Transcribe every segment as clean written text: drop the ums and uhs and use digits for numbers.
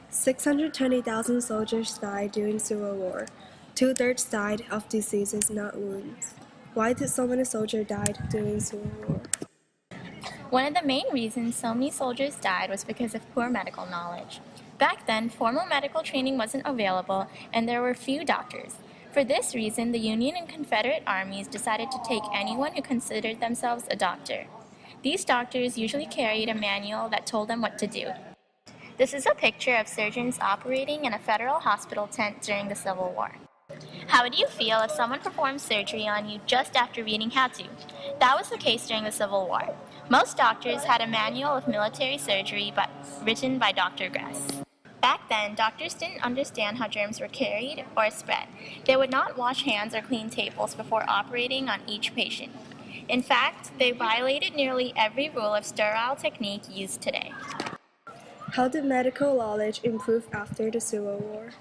620,000 soldiers died during Civil War. Two-thirds died of diseases, not wounds. Why did so many soldiers die during Civil War? One of the main reasons so many soldiers died was because of poor medical knowledge. Back then, formal medical training wasn't available and there were few doctors. For this reason, the Union and Confederate armies decided to take anyone who considered themselves a doctor. These doctors usually carried a manual that told them what to do. This is a picture of surgeons operating in a federal hospital tent during the Civil War. How would you feel if someone performed surgery on you just after reading how to? That was the case during the Civil War. Most doctors had a manual of military surgery written by Dr. Gress. Back then, doctors didn't understand how germs were carried or spread. They would not wash hands or clean tables before operating on each patient. In fact, they violated nearly every rule of sterile technique used today. How did medical knowledge improve after the Civil War?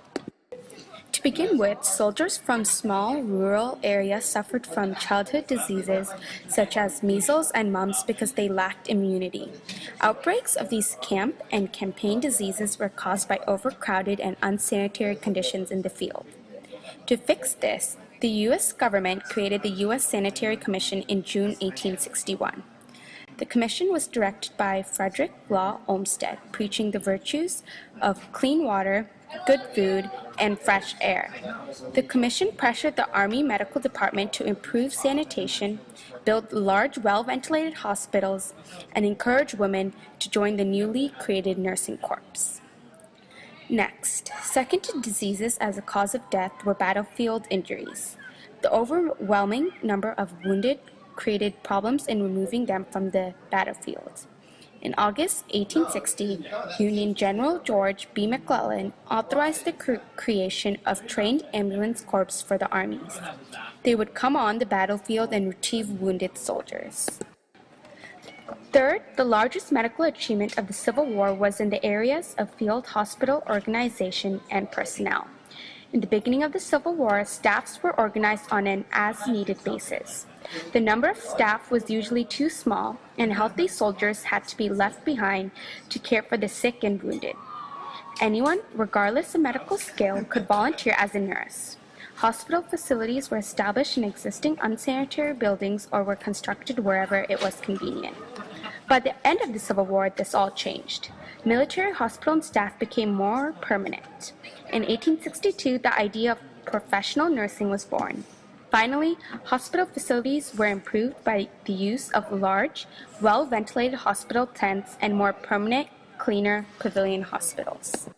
To begin with, soldiers from small rural areas suffered from childhood diseases such as measles and mumps because they lacked immunity. Outbreaks of these camp and campaign diseases were caused by overcrowded and unsanitary conditions in the field. To fix this, the U.S. government created the U.S. Sanitary Commission in June 1861. The commission was directed by Frederick Law Olmsted, preaching the virtues of clean water, good food, and fresh air. The commission pressured the Army Medical Department to improve sanitation, build large, well-ventilated hospitals, and encourage women to join the newly created nursing corps. Next, second to diseases as a cause of death were battlefield injuries. The overwhelming number of wounded created problems in removing them from the battlefield. In August 1860, Union General George B. McClellan authorized the creation of trained ambulance corps for the armies. They would come on the battlefield and retrieve wounded soldiers. Third, the largest medical achievement of the Civil War was in the areas of field hospital organization and personnel. In the beginning of the Civil War, staffs were organized on an as-needed basis. The number of staff was usually too small, and healthy soldiers had to be left behind to care for the sick and wounded. Anyone, regardless of medical skill, could volunteer as a nurse. Hospital facilities were established in existing unsanitary buildings or were constructed wherever it was convenient. By the end of the Civil War, this all changed. Military hospital and staff became more permanent. In 1862, the idea of professional nursing was born. Finally, hospital facilities were improved by the use of large, well-ventilated hospital tents and more permanent, cleaner pavilion hospitals.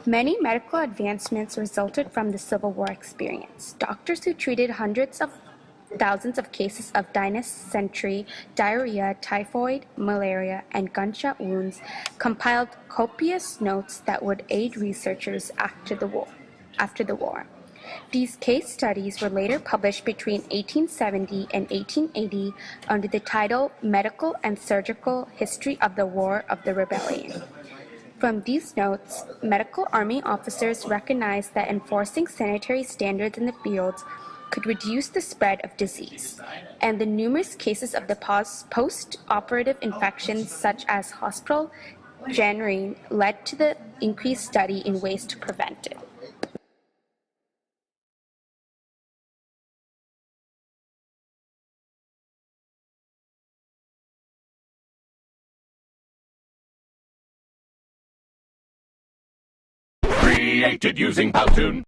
Many medical advancements resulted from the Civil War experience. Doctors who treated hundreds of thousands of cases of dysentery, diarrhea, typhoid, malaria, and gunshot wounds compiled copious notes that would aid researchers after the war. These case studies were later published between 1870 and 1880 under the title Medical and Surgical History of the War of the Rebellion. From these notes, medical army officers recognized that enforcing sanitary standards in the fields could reduce the spread of disease, and the numerous cases of the post-operative infections such as hospital gangrene led to the increased study in ways to prevent it. Created using Powtoon.